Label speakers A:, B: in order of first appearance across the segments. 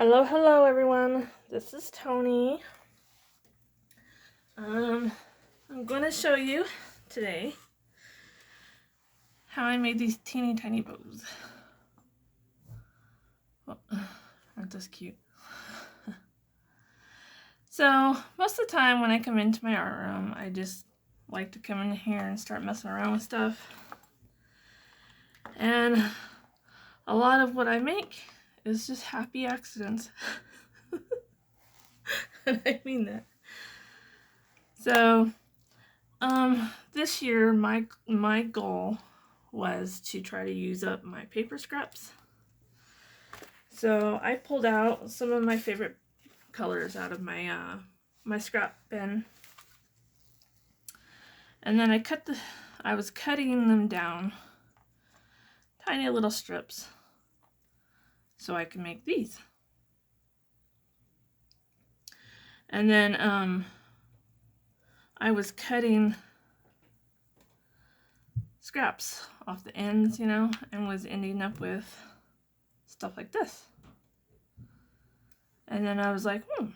A: Hello everyone. This is Tony. I'm going to show you today how I made these teeny tiny bows. Oh, aren't those cute? So most of the time when I come into my art room, I just like to come in here and start messing around with stuff. And a lot of what I make is just happy accidents. And I mean that. So this year my goal was to try to use up my paper scraps. So I pulled out some of my favorite colors out of my my scrap bin, and then I was cutting them down tiny little strips so I can make these. And then I was cutting scraps off the ends, and was ending up with stuff like this. And then I was like, I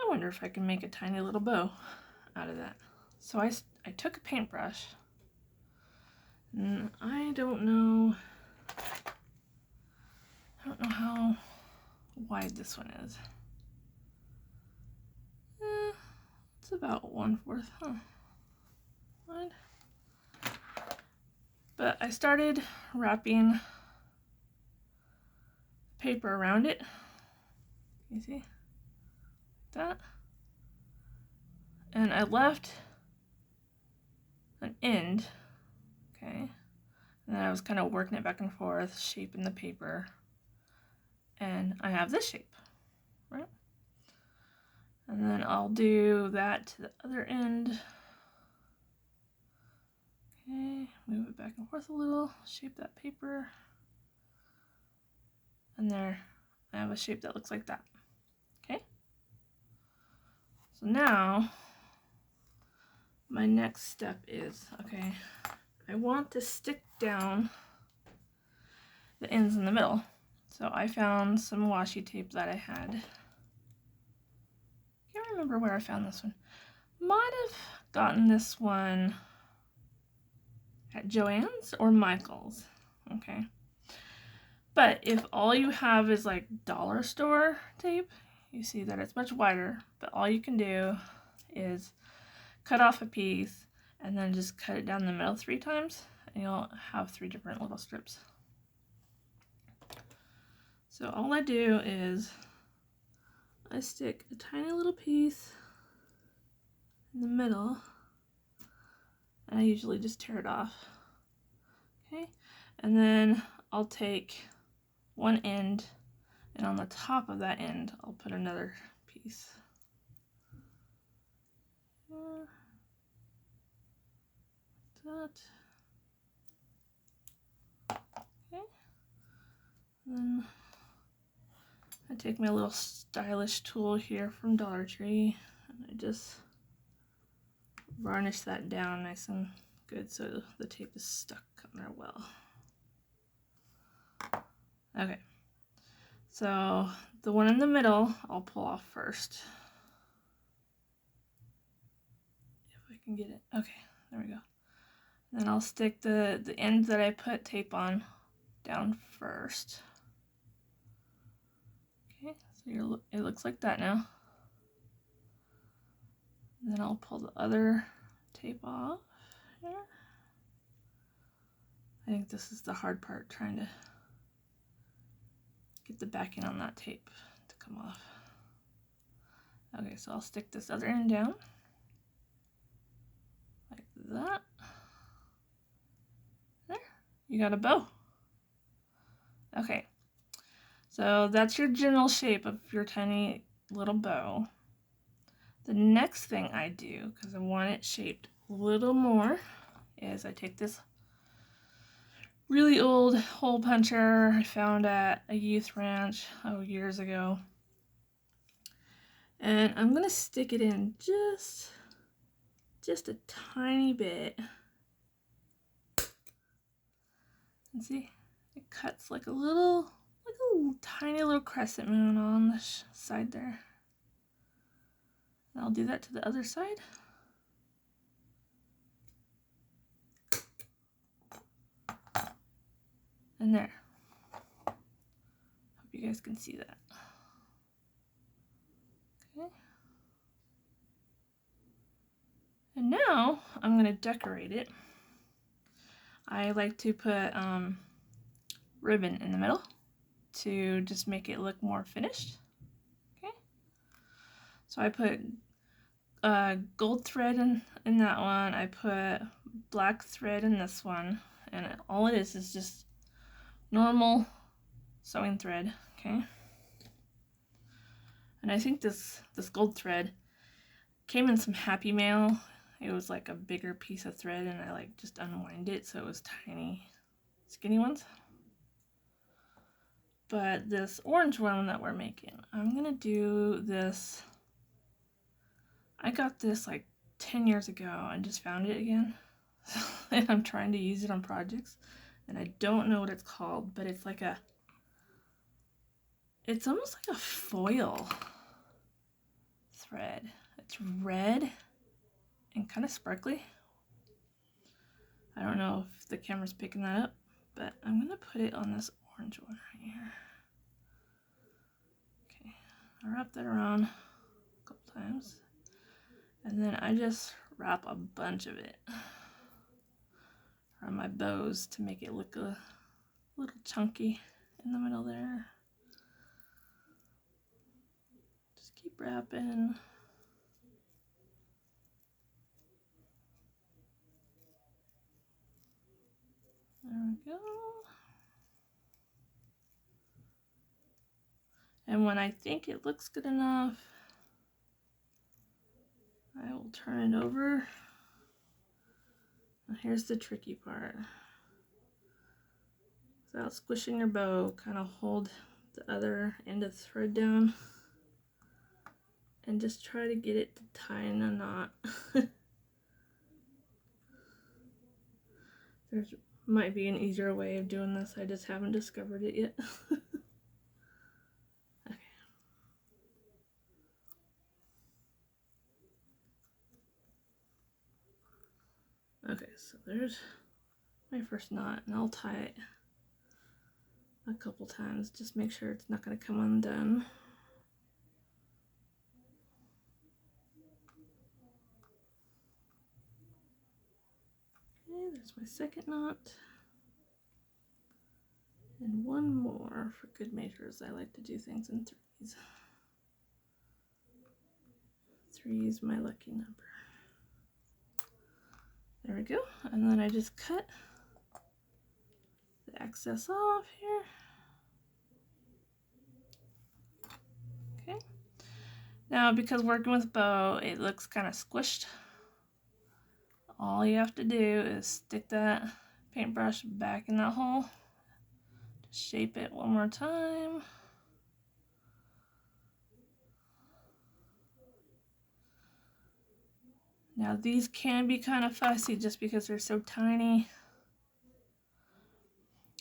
A: wonder if I can make a tiny little bow out of that. So I took a paintbrush, and I don't know how wide this one is. It's about 1/4, wide. But I started wrapping paper around it. You see that? And I left an end, okay? And then I was kind of working it back and forth, shaping the paper. And I have this shape, right? And then I'll do that to the other end. Okay, move it back and forth a little, shape that paper. And there, I have a shape that looks like that. Okay? So now, my next step is, okay, I want to stick down the ends in the middle. So I found some washi tape that I had. Can't remember where I found this one. Might have gotten this one at Joann's or Michael's. Okay. But if all you have is like dollar store tape, you see that it's much wider, but all you can do is cut off a piece and then just cut it down the middle 3 times, and you'll have 3 different little strips. So all I do is I stick a tiny little piece in the middle, and I usually just tear it off. Okay, and then I'll take one end, and on the top of that end I'll put another piece. That. Okay. Then I take my little stylish tool here from Dollar Tree, and I just varnish that down nice and good so the tape is stuck on there well. Okay, so the one in the middle I'll pull off first. If I can get it. Okay, there we go. Then I'll stick the end that I put tape on down first. Okay, so it looks like that now. Then I'll pull the other tape off here. I think this is the hard part, trying to get the backing on that tape to come off. Okay, so I'll stick this other end down like that. There, you got a bow. Okay, so that's your general shape of your tiny little bow. The next thing I do, because I want it shaped a little more, is I take this really old hole puncher I found at a youth ranch years ago, and I'm gonna stick it in just a tiny bit, and see, it cuts like a little tiny little crescent moon on the side there. And I'll do that to the other side. And there. Hope you guys can see that. Okay. And now I'm going to decorate it. I like to put ribbon in the middle to just make it look more finished. Okay. So I put gold thread in that one. I put black thread in this one. And all it is just normal sewing thread. Okay. And I think this gold thread came in some Happy Mail. It was like a bigger piece of thread, and I like just unwind it so it was tiny, skinny ones. But this orange one that we're making, I'm gonna do this. I got this like 10 years ago and just found it again. And I'm trying to use it on projects, and I don't know what it's called, but it's like it's almost like a foil thread. It's red and kind of sparkly. I don't know if the camera's picking that up, but I'm gonna put it on this orange one right here. Okay, I wrap that around a couple times, and then I just wrap a bunch of it around my bows to make it look a little chunky in the middle there. Just keep wrapping. There we go. And when I think it looks good enough, I will turn it over. Now here's the tricky part. Without squishing your bow, kind of hold the other end of the thread down and just try to get it to tie in a knot. There's might be an easier way of doing this, I just haven't discovered it yet. Okay. Okay, so there's my first knot, and I'll tie it a couple times, just make sure it's not going to come undone. Okay, there's my second knot. And one more for good measures. I like to do things in threes. 3 is my lucky number. There we go. And then I just cut the excess off here. Okay. Now, because working with bow, it looks kind of squished. All you have to do is stick that paintbrush back in that hole. Just shape it one more time. Now these can be kind of fussy just because they're so tiny.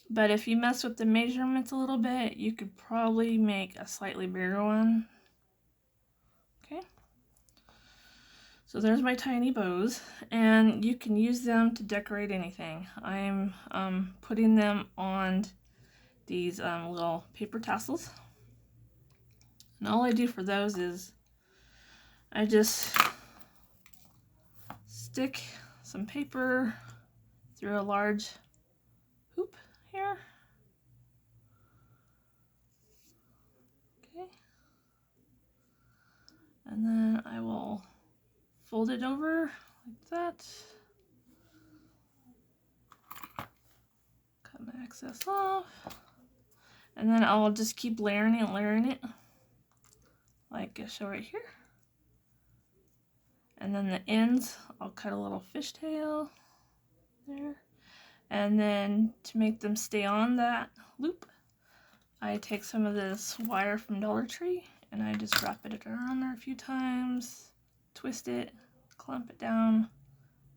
A: But if you mess with the measurements a little bit, you could probably make a slightly bigger one. Okay. So there's my tiny bows, and you can use them to decorate anything. I'm putting them on these little paper tassels. And all I do for those is I just stick some paper through a large hoop here. Okay. And then I will fold it over like that. Cut my excess off. And then I'll just keep layering it like I show right here. And then the ends, I'll cut a little fishtail there. And then to make them stay on that loop, I take some of this wire from Dollar Tree and I just wrap it around there a few times, twist it, clamp it down,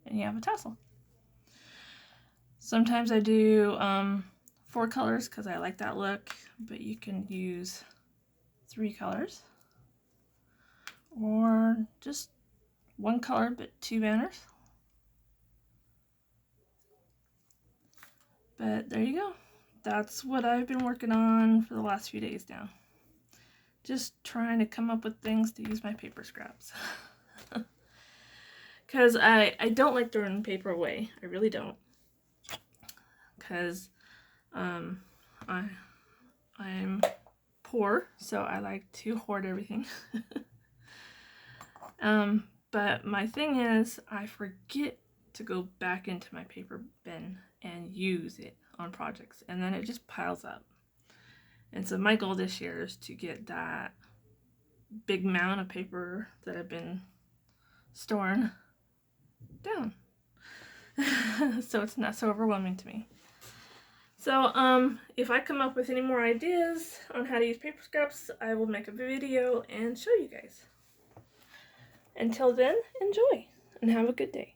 A: and you have a tassel. Sometimes I do 4 colors because I like that look, but you can use 3 colors or just 1 color but 2 banners. But there you go. That's what I've been working on for the last few days now. Just trying to come up with things to use my paper scraps. Because I don't like throwing paper away. I really don't. Because I'm poor, so I like to hoard everything. But my thing is, I forget to go back into my paper bin and use it on projects, and then it just piles up. And so my goal this year is to get that big mound of paper that I've been storing down. So it's not so overwhelming to me. So if I come up with any more ideas on how to use paper scraps, I will make a video and show you guys. Until then, enjoy and have a good day.